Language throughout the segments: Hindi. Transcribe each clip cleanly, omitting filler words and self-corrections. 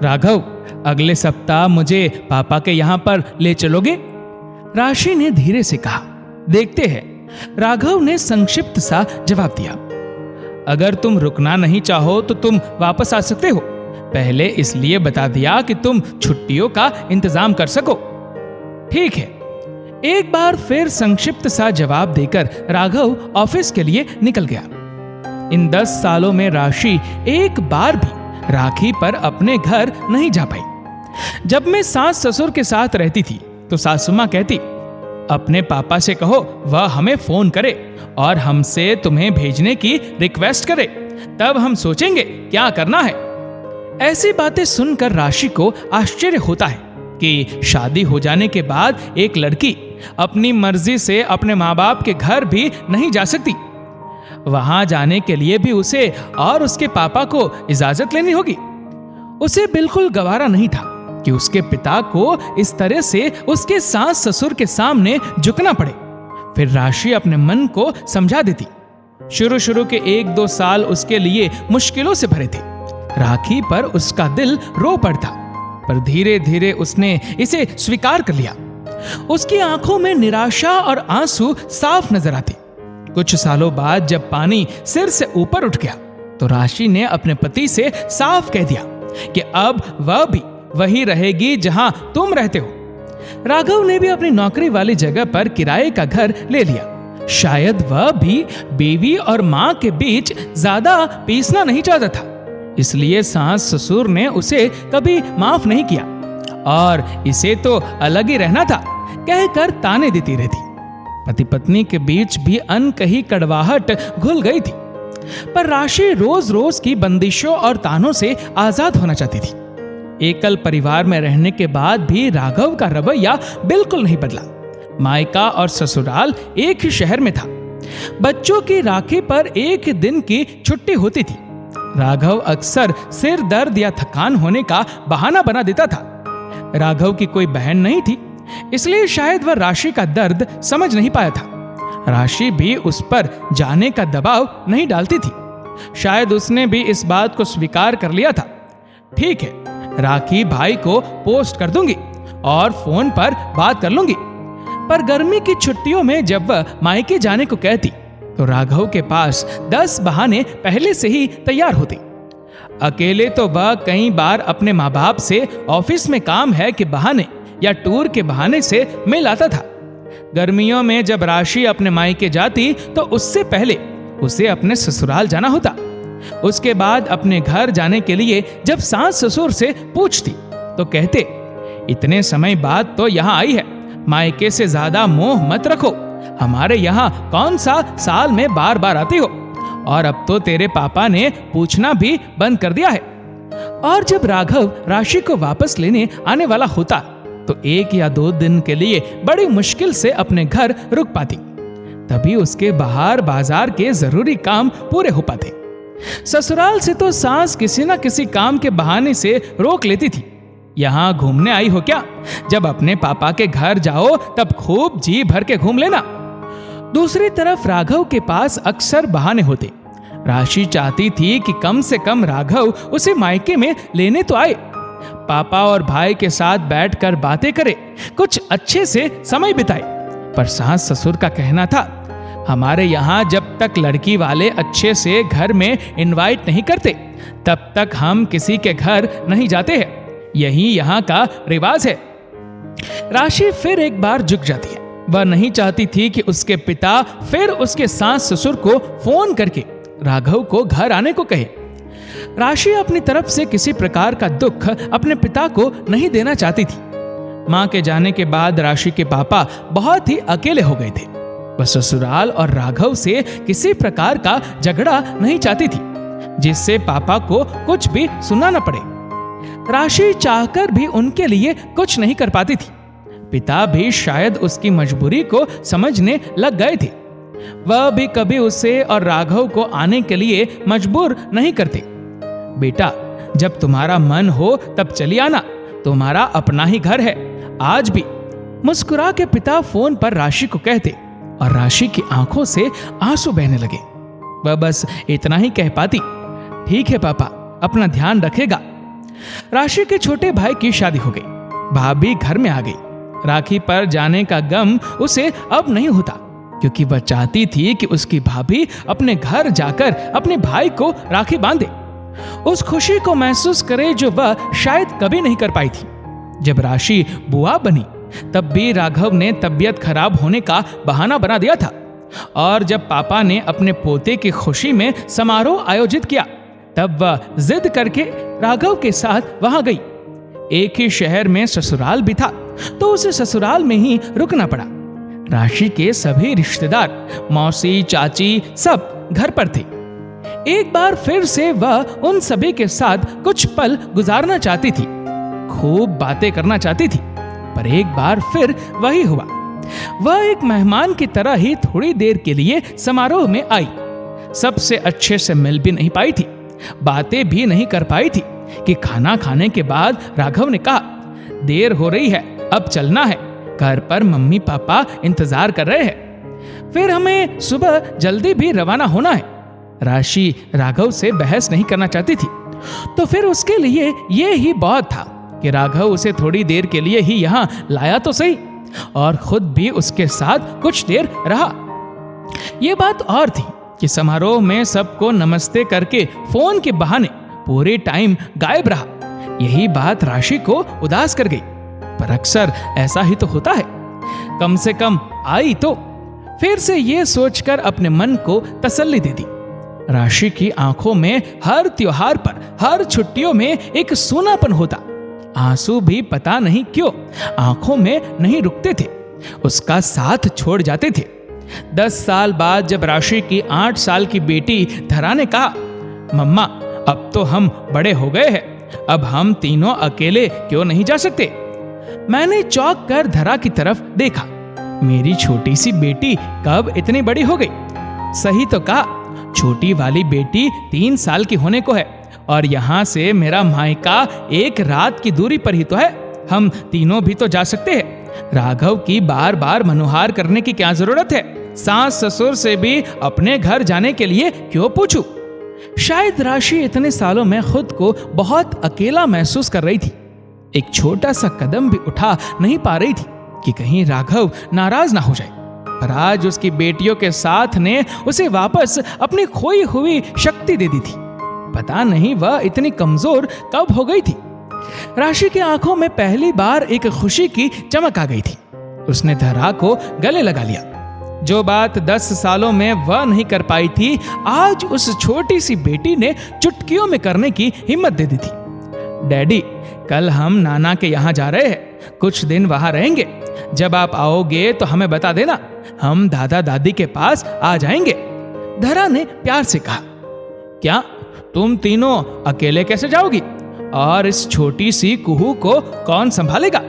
राघव, अगले सप्ताह मुझे पापा के यहाँ पर ले चलोगे? राशि ने धीरे से कहा। देखते हैं, राघव ने संक्षिप्त सा जवाब दिया। अगर तुम रुकना नहीं चाहो तो तुम वापस आ सकते हो। पहले इसलिए बता दिया कि तुम छुट्टियों का इंतजाम कर सको। ठीक है। एक बार फिर संक्षिप्त सा जवाब देकर राघव ऑफिस के लिए निकल गया। इन 10 सालों में राशि एक बार भी राखी पर अपने घर नहीं जा पाई। जब मैं सास ससुर के साथ रहती थी तो सासू मां कहती, अपने पापा से कहो वह हमें फोन करे और हमसे तुम्हें भेजने की रिक्वेस्ट करे, तब हम सोचेंगे क्या करना है। ऐसी बातें सुनकर राशि को आश्चर्य होता है कि शादी हो जाने के बाद एक लड़की अपनी मर्जी से अपने माँ बाप के घर भी नहीं जा सकती। वहां जाने के लिए भी उसे और उसके पापा को इजाजत लेनी होगी। उसे बिल्कुल गवारा नहीं था कि उसके पिता को इस तरह से उसके सास ससुर के सामने झुकना पड़े। फिर राशि अपने मन को समझा देती। शुरू के 1-2 साल उसके लिए मुश्किलों से भरे थे। राखी पर उसका दिल रो पड़ता, पर धीरे धीरे उसने इसे स्वीकार कर लिया। उसकी आंखों में निराशा और आंसू साफ नजर आते। कुछ सालों बाद जब पानी सिर से ऊपर उठ गया तो राशि ने अपने पति से साफ कह दिया कि अब वह भी वही रहेगी जहां तुम रहते हो। राघव ने भी अपनी नौकरी वाली जगह पर किराए का घर ले लिया। शायद वह भी बीवी और मां के बीच ज्यादा पीसना नहीं चाहता था, इसलिए सास ससुर ने उसे कभी माफ नहीं किया और इसे तो अलग ही रहना था कहकर ताने देती रहती। पति पत्नी के बीच भी अनकही कड़वाहट घुल गई थी। पर राशि रोज रोज की बंदिशों और तानों से आजाद होना चाहती थी। एकल परिवार में रहने के बाद भी राघव का रवैया बिल्कुल नहीं बदला। मायका और ससुराल एक ही शहर में था। बच्चों की राखी पर एक दिन की छुट्टी होती थी। राघव अक्सर सिर दर्द या थकान होने का बहाना बना देता था। राघव की कोई बहन नहीं थी, इसलिए शायद वह राशि का दर्द समझ नहीं पाया था। राशि भी उस पर जाने का दबाव नहीं डालती थी। शायद उसने भी इस बात को स्वीकार कर लिया था। ठीक है, राखी भाई को पोस्ट कर दूंगी और फोन पर बात कर लूंगी। पर गर्मी की छुट्टियों में जब वह मायके जाने को कहती तो राघव के पास 10 बहाने पहले से ही तैयार होते। अकेले तो वह कई बार अपने माँ बाप से ऑफिस में काम है के बहाने या टूर के बहाने से मिल आता था। गर्मियों में जब राशि अपने मायके जाती तो उससे पहले उसे अपने ससुराल जाना होता। उसके बाद अपने घर जाने के लिए जब सास ससुर से पूछती तो कहते, इतने समय बाद तो यहाँ आई है, मायके से ज्यादा मोह मत रखो। हमारे यहाँ कौन सा साल में बार बार आती हो, और अब तो तेरे पापा ने पूछना भी बंद कर दिया है। और जब राघव राशि को वापस लेने आने वाला होता तो 1 या 2 दिन के लिए बड़ी मुश्किल से अपने घर रुक पाती। तभी उसके बाहर बाजार के जरूरी काम पूरे हो पाते। ससुराल से तो सास किसी न किसी काम के बहाने से रोक लेती थी। यहाँ घूमने आई हो क्या? जब अपने पापा के घर जाओ तब खूब जी भर के घूम लेना। दूसरी तरफ राघव के पास अक्सर बहाने होते। राशि चाहती थी कि कम से कम राघव उसे मायके में लेने तो आए, पापा और भाई के साथ बैठकर बातें करे, कुछ अच्छे से समय बिताए। पर सास ससुर का कहना था, हमारे यहाँ जब तक लड़की वाले अच्छे से घर में इनवाइट नहीं करते तब तक हम किसी के घर नहीं जाते हैं, यही यहाँ का रिवाज है। राशि फिर एक बार झुक जाती है। वह नहीं चाहती थी कि उसके पिता फिर उसके सास ससुर को फोन करके राघव को घर आने को कहे। राशि अपनी तरफ से किसी प्रकार का दुख अपने पिता को नहीं देना चाहती थी। मां के जाने के बाद राशि के पापा बहुत ही अकेले हो गए थे। वह ससुराल और राघव से किसी प्रकार का झगड़ा नहीं चाहती थी जिससे पापा को कुछ भी सुनना न पड़े। राशि चाहकर भी उनके लिए कुछ नहीं कर पाती थी। पिता भी शायद उसकी मजबूरी को समझने लग गए थे। वह भी कभी उसे और राघव को आने के लिए मजबूर नहीं करते। बेटा, जब तुम्हारा मन हो तब चली आना, तुम्हारा अपना ही घर है। आज भी मुस्कुरा के पिता फोन पर राशि को कहते और राशि की आंखों से आंसू बहने लगे। वह बस इतना ही कह पाती, ठीक है पापा, अपना ध्यान रखेगा। राशि के छोटे भाई की शादी हो गई, भाभी घर में आ गई। राखी पर जाने का गम उसे अब नहीं होता, क्योंकि वह चाहती थी कि उसकी भाभी अपने घर जाकर अपने भाई को राखी बांधे, उस खुशी को महसूस करे जो वह शायद कभी नहीं कर पाई थी। जब राशि बुआ बनी तब भी राघव ने तबीयत खराब होने का बहाना बना दिया था, और जब पापा ने अपने पोते की खुशी में समारोह आयोजित किया तब वह जिद करके राघव के साथ वहां गई। एक ही शहर में ससुराल भी था, तो उसे ससुराल में ही रुकना पड़ा। राशि के सभी रिश्तेदार, मौसी, चाची सब घर पर थे। एक बार फिर से वह उन सभी के साथ कुछ पल गुजारना चाहती थी, खूब बातें करना चाहती थी, पर एक बार फिर वही हुआ। वह एक मेहमान की तरह ही थोड़ी देर के लिए समारोह में आई। सबसे अच्छे से मिल भी नहीं पाई थी, बातें भी नहीं कर पाई थी कि खाना खाने के बाद राघव ने कहा, देर हो रही है, अब चलना है, घर पर मम्मी पापा इंतजार कर रहे हैं, फिर हमें सुबह जल्दी भी रवाना होना है। राशि राघव से बहस नहीं करना चाहती थी, तो फिर उसके लिए यह ही बहुत था कि राघव उसे थोड़ी देर के लिए ही यहाँ लाया तो सही, और खुद भी उसके साथ कुछ देर रहा। यह बात और थी कि समारोह में सबको नमस्ते करके फोन के बहाने पूरे टाइम गायब रहा। यही बात राशि को उदास कर गई, पर अक्सर ऐसा ही तो होता है। कम से कम आई तो। फिर से ये सोचकर अपने मन को तसल्ली दे दी। राशि की आंखों में हर त्योहार पर, हर छुट्टियों में एक सूनापन होता। आंसू भी पता नहीं क्यों आंखों में नहीं रुकते थे, उसका साथ छोड़ जाते थे। 10 साल बाद जब राशि की 8 साल की बेटी धरा ने कहा, मम्मा अब तो हम बड़े हो गए हैं, अब हम तीनों अकेले क्यों नहीं जा सकते? मैंने चौंक कर धरा की तरफ देखा। मेरी छोटी सी बेटी कब इतनी बड़ी हो गई? सही तो कहा, छोटी वाली बेटी 3 साल की होने को है, और यहाँ से मेरा मायका 1 रात की दूरी पर ही तो है। हम तीनों भी तो जा सकते हैं। राघव की बार बार मनोहार करने की क्या जरूरत है? सास ससुर से भी अपने घर जाने के लिए क्यों पूछूं? शायद राशि इतने सालों में खुद को बहुत अकेला महसूस कर रही थी। एक छोटा सा कदम भी उठा नहीं पा रही थी कि कहीं राघव नाराज ना हो जाए। पर आज उसकी बेटियों के साथ ने उसे वापस अपनी खोई हुई शक्ति दे दी थी। पता नहीं वह इतनी कमजोर कब हो गई थी। राशि की आंखों में पहली बार एक खुशी की चमक आ गई थी। उसने धरा को गले लगा लिया। जो बात 10 सालों में वह नहीं कर पाई थी, आज उस छोटी सी बेटी ने चुटकियों में करने की हिम्मत दे दी थी। डैडी, कल हम नाना के यहाँ जा रहे हैं, कुछ दिन वहां रहेंगे। जब आप आओगे तो हमें बता देना, हम दादा दादी के पास आ जाएंगे। धरा ने प्यार से कहा। क्या तुम तीनों अकेले कैसे जाओगी? और इस छोटी सी कुहू को कौन संभालेगा?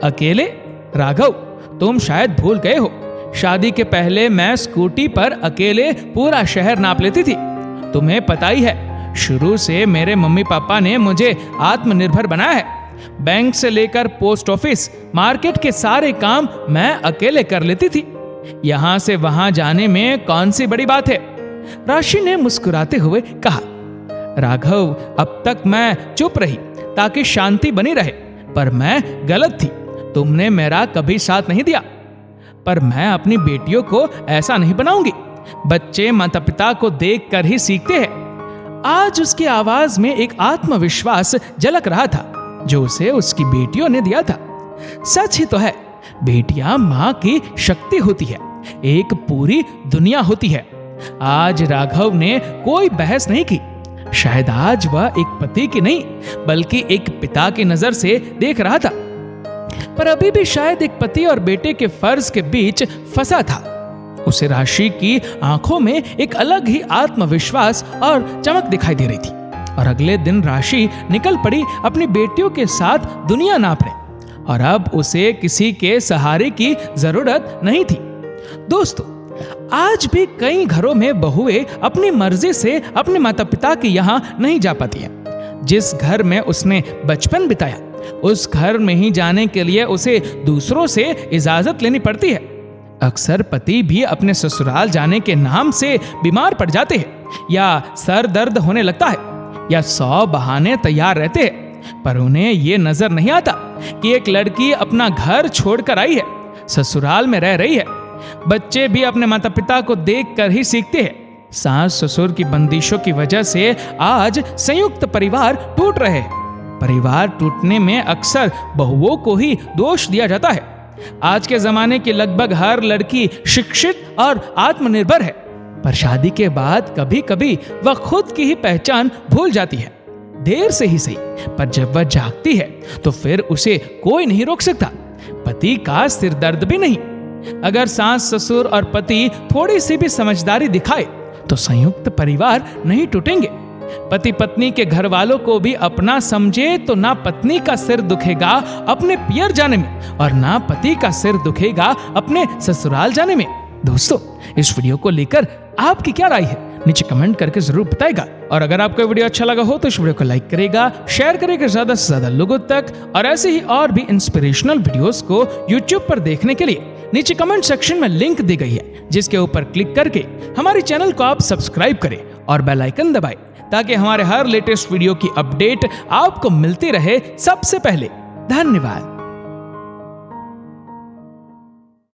अकेले? राघव, तुम शायद भूल गए हो, शादी के पहले मैं स्कूटी पर अकेले पूरा शहर नाप लेती थी। तुम्हें पता ही है, शुरू से मेरे मम्मी पापा ने मुझे आत्मनिर्भर बनाया है। बैंक से लेकर पोस्ट ऑफिस, मार्केट के सारे काम मैं अकेले कर लेती थी। यहां से वहां जाने में कौन सी बड़ी बात है? राशि ने मुस्कुराते हुए कहा। राघव, अब तक मैं चुप रही ताकि शांति बनी रहे, पर मैं गलत थी। तुमने मेरा कभी साथ नहीं दिया। पर मैं अपनी बेटियों को ऐसा नहीं बनाऊंगी। बच्चे माता पिता को देखकर ही सीखते हैं। आज उसकी आवाज में एक आत्मविश्वास झलक रहा था जो उसे उसकी बेटियों ने दिया था। सच ही तो है, बेटियां मां की शक्ति होती है, एक पूरी दुनिया होती है। आज राघव ने कोई बहस नहीं की। शायद आज वह एक पति की नहीं बल्कि एक पिता की नजर से देख रहा था, पर अभी भी शायद एक पति और बेटे के फर्ज के बीच फंसा था। उसे राशि की आंखों में एक अलग ही आत्मविश्वास और चमक दिखाई दे रही थी। और अगले दिन राशि निकल पड़ी अपनी बेटियों के साथ दुनिया नापने, और अब उसे किसी के सहारे की जरूरत नहीं थी। दोस्तों, आज भी कई घरों में बहुएं अपनी मर्जी से अपने माता पिता के यहाँ नहीं जा पाती हैं। जिस घर में उसने बचपन बिताया, उस घर में ही जाने के लिए उसे दूसरों से इजाजत लेनी पड़ती है। अक्सर पति भी अपने ससुराल जाने के नाम से बीमार पड़ जाते हैं, या सर दर्द होने लगता है, या 100 बहाने तैयार रहते हैं। पर उन्हें ये नजर नहीं आता कि एक लड़की अपना घर छोड़कर आई है, ससुराल में रह रही है। बच्चे भी अपने माता पिता को देखकर ही सीखते हैं। सास ससुर की बंदिशों की वजह से आज संयुक्त परिवार टूट रहे हैं। परिवार टूटने में अक्सर बहुओं को ही दोष दिया जाता है। आज के जमाने की लगभग हर लड़की शिक्षित और आत्मनिर्भर है, पर शादी के बाद कभी कभी वह खुद की ही पहचान भूल जाती है। देर से ही सही, पर जब वह जागती है तो फिर उसे कोई नहीं रोक सकता, पति का सिरदर्द भी नहीं। अगर सास ससुर और पति थोड़ी सी भी समझदारी दिखाए तो संयुक्त परिवार नहीं टूटेंगे। पति पत्नी के घर वालों को भी अपना समझे तो ना पत्नी का सिर दुखेगा अपने पियर जाने में, और ना पति का सिर दुखेगा अपने ससुराल जाने में। दोस्तों, इस वीडियो को लेकर आपकी क्या राय है, नीचे कमेंट करके जरूर बताएगा। और अगर आपको वीडियो अच्छा लगा हो तो इस वीडियो को लाइक करेगा, शेयर करेगा ज्यादा से ज्यादा लोगों तक। और ऐसे ही और भी इंस्पिरेशनल वीडियोस को यूट्यूब पर देखने के लिए नीचे कमेंट सेक्शन में लिंक दी गई है, जिसके ऊपर क्लिक करके हमारे चैनल को आप सब्सक्राइब करें और बेल आइकन दबाएं, ताकि हमारे हर लेटेस्ट वीडियो की अपडेट आपको मिलती रहे सबसे पहले। धन्यवाद।